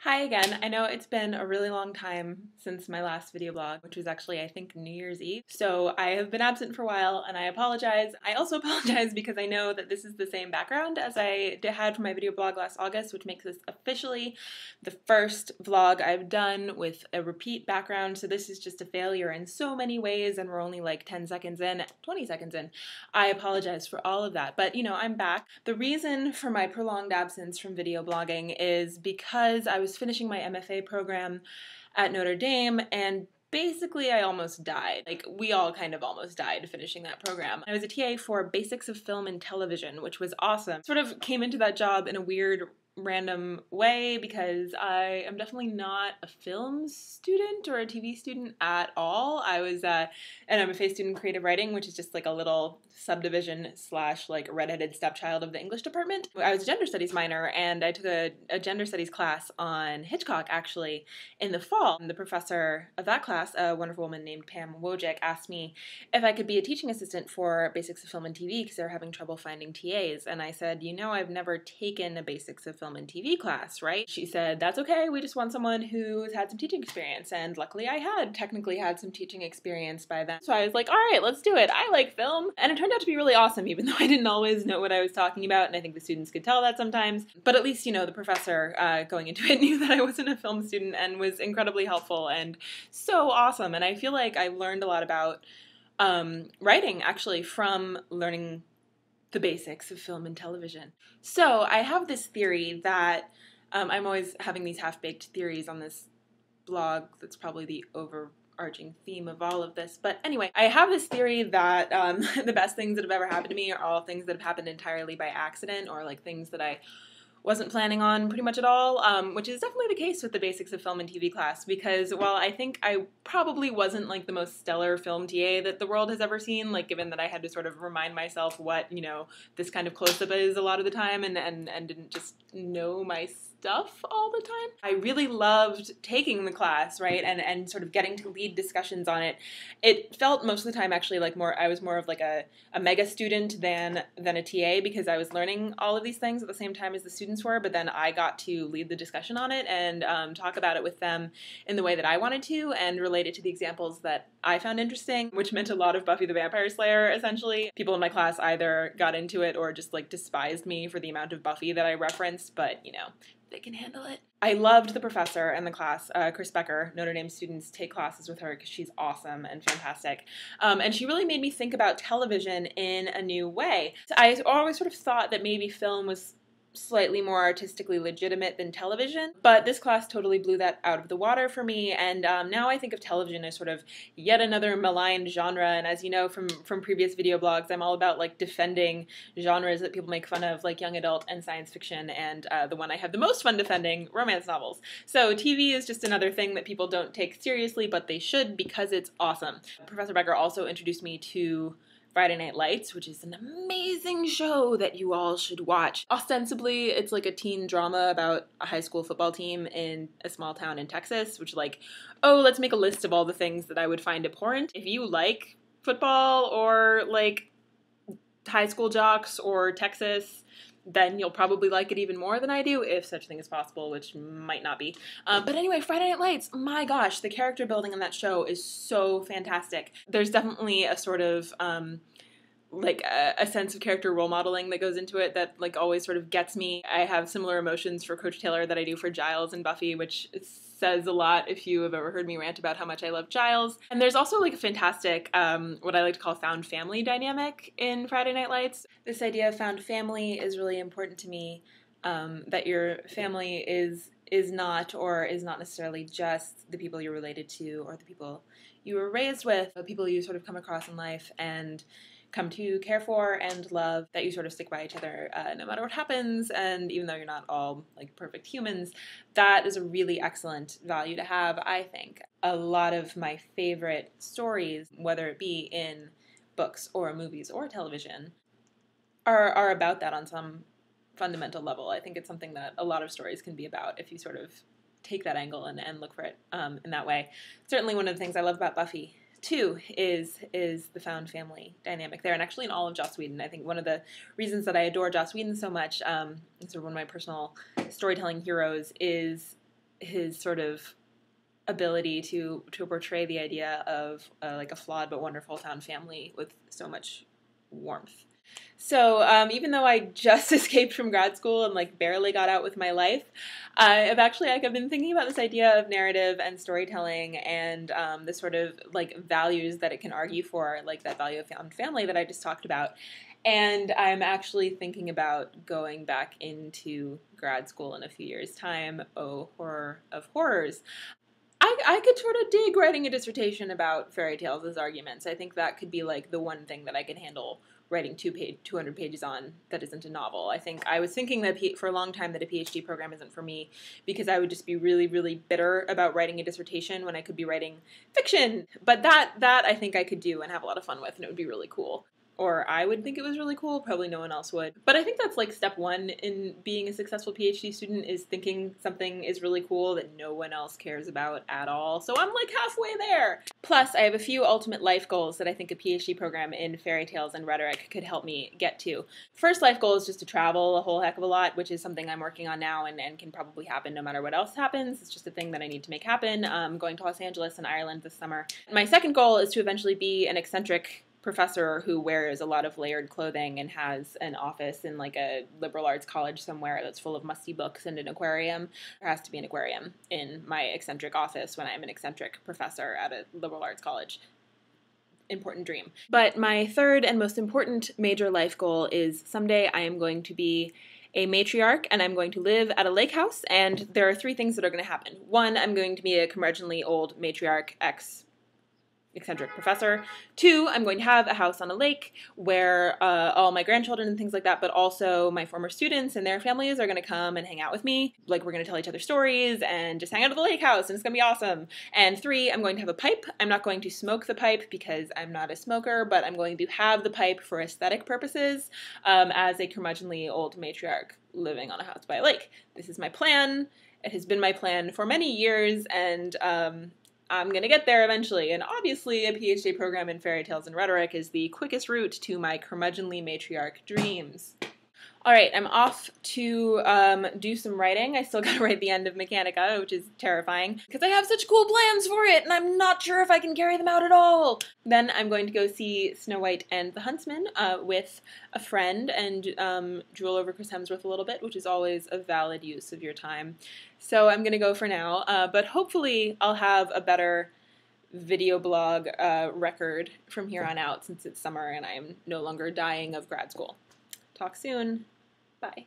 Hi again. I know it's been a really long time since my last video blog, which was actually, I think, New Year's Eve. So I have been absent for a while and I apologize. I also apologize because I know that this is the same background as I had for my video blog last August, which makes this officially the first vlog I've done with a repeat background. So this is just a failure in so many ways and we're only like 10 seconds in, 20 seconds in. I apologize for all of that, but I'm back. The reason for my prolonged absence from video blogging is because I was finishing my MFA program at Notre Dame and basically I almost died. Like, we all kind of almost died finishing that program. I was a TA for Basics of Film and Television, which was awesome. Sort of came into that job in a weird random way because I am definitely not a film student or a TV student at all. I was an MFA student in creative writing, which is just like a little subdivision / like redheaded stepchild of the English department. I was a gender studies minor and I took a gender studies class on Hitchcock actually in the fall. And the professor of that class, a wonderful woman named Pam Wojcik, asked me if I could be a teaching assistant for Basics of Film and TV because they were having trouble finding TAs. And I said, I've never taken a Basics of Film and TV class, right? She said, that's okay, we just want someone who's had some teaching experience. And luckily I had technically had some teaching experience by then. So I was like, all right, let's do it. I like film. And it turned out to be really awesome, even though I didn't always know what I was talking about. And I think the students could tell that sometimes. But at least, the professor going into it knew that I wasn't a film student and was incredibly helpful and so awesome. And I feel like I learned a lot about writing actually from learning the basics of film and television. So I have this theory that I'm always having these half-baked theories on this blog. That's probably the overarching theme of all of this. But anyway, I have this theory that the best things that have ever happened to me are all things that have happened entirely by accident or like things that I wasn't planning on pretty much at all, which is definitely the case with the Basics of Film and TV class because while I think I probably wasn't like the most stellar film TA that the world has ever seen, like given that I had to sort of remind myself what, this kind of close-up is a lot of the time and didn't just know my stuff all the time. I really loved taking the class, right, and sort of getting to lead discussions on it. It felt most of the time actually like I was more of like a mega student than a TA because I was learning all of these things at the same time as the students were, but then I got to lead the discussion on it and talk about it with them in the way that I wanted to and relate it to the examples that I found interesting, which meant a lot of Buffy the Vampire Slayer, essentially. People in my class either got into it or just like despised me for the amount of Buffy that I referenced, but they can handle it. I loved the professor and the class, Chris Becker. Notre Dame students take classes with her because she's awesome and fantastic. And she really made me think about television in a new way. I always sort of thought that maybe film was slightly more artistically legitimate than television, but this class totally blew that out of the water for me, and now I think of television as sort of yet another maligned genre, and as you know from previous video blogs, I'm all about like defending genres that people make fun of, like young adult and science fiction, and the one I have the most fun defending, romance novels. So TV is just another thing that people don't take seriously, but they should because it's awesome. Professor Becker also introduced me to Friday Night Lights, which is an amazing show that you all should watch. Ostensibly, it's like a teen drama about a high school football team in a small town in Texas, which let's make a list of all the things that I would find abhorrent. If you like football or like high school jocks or Texas, then you'll probably like it even more than I do, if such a thing is possible, which might not be. But anyway, Friday Night Lights, my gosh, the character building in that show is so fantastic. There's definitely a sort of a sense of character role modeling that goes into it that always sort of gets me. I have similar emotions for Coach Taylor that I do for Giles and Buffy, which says a lot if you have ever heard me rant about how much I love Giles. And there's also a fantastic, what I like to call found family dynamic in Friday Night Lights. This idea of found family is really important to me, that your family is not necessarily just the people you're related to or the people you were raised with, the people you sort of come across in life and come to care for and love, that you sort of stick by each other no matter what happens, and even though you're not all perfect humans, that is a really excellent value to have, I think. A lot of my favorite stories, whether it be in books or movies or television, are about that on some fundamental level. I think it's something that a lot of stories can be about if you sort of take that angle and look for it in that way. Certainly one of the things I love about Buffy too is the found family dynamic there, and actually in all of Joss Whedon. I think one of the reasons that I adore Joss Whedon so much, sort of one of my personal storytelling heroes, is his sort of ability to portray the idea of like a flawed but wonderful found family with so much warmth. So even though I just escaped from grad school and like barely got out with my life, I've actually I've been thinking about this idea of narrative and storytelling and the sort of like values that it can argue for, like that value of found family that I just talked about. And I'm actually thinking about going back into grad school in a few years' time. Oh, horror of horrors. I could sort of dig writing a dissertation about fairy tales as arguments. I think that could be like the one thing that I could handle writing 200 pages on that isn't a novel. I think I was thinking that for a long time that a PhD program isn't for me because I would just be really, really bitter about writing a dissertation when I could be writing fiction. But that I think I could do and have a lot of fun with, and it would be really cool. Or I would think it was really cool, probably no one else would. But I think that's like step one in being a successful PhD student, is thinking something is really cool that no one else cares about at all. So I'm like halfway there. Plus, I have a few ultimate life goals that I think a PhD program in fairy tales and rhetoric could help me get to. First life goal is just to travel a whole heck of a lot, which is something I'm working on now and can probably happen no matter what else happens. It's just a thing that I need to make happen. I'm going to Los Angeles and Ireland this summer. My second goal is to eventually be an eccentric professor who wears a lot of layered clothing and has an office in like a liberal arts college somewhere that's full of musty books and an aquarium. There has to be an aquarium in my eccentric office when I'm an eccentric professor at a liberal arts college. Important dream. But my third and most important major life goal is someday I am going to be a matriarch and I'm going to live at a lake house, and there are three things that are going to happen. One, I'm going to be a curmudgeonly old matriarch eccentric professor. Two, I'm going to have a house on a lake where all my grandchildren and things like that, but also my former students and their families are going to come and hang out with me. Like, we're going to tell each other stories and just hang out at the lake house, and it's going to be awesome. And three, I'm going to have a pipe. I'm not going to smoke the pipe because I'm not a smoker, but I'm going to have the pipe for aesthetic purposes as a curmudgeonly old matriarch living on a house by a lake. This is my plan. It has been my plan for many years, and I'm going to get there eventually, and obviously a PhD program in fairy tales and rhetoric is the quickest route to my curmudgeonly matriarch dreams. Alright, I'm off to do some writing. I still gotta write the end of Mechanica, which is terrifying, because I have such cool plans for it, and I'm not sure if I can carry them out at all! Then I'm going to go see Snow White and the Huntsman with a friend and drool over Chris Hemsworth a little bit, which is always a valid use of your time. So I'm gonna go for now, but hopefully I'll have a better video blog record from here on out since it's summer and I'm no longer dying of grad school. Talk soon. Bye.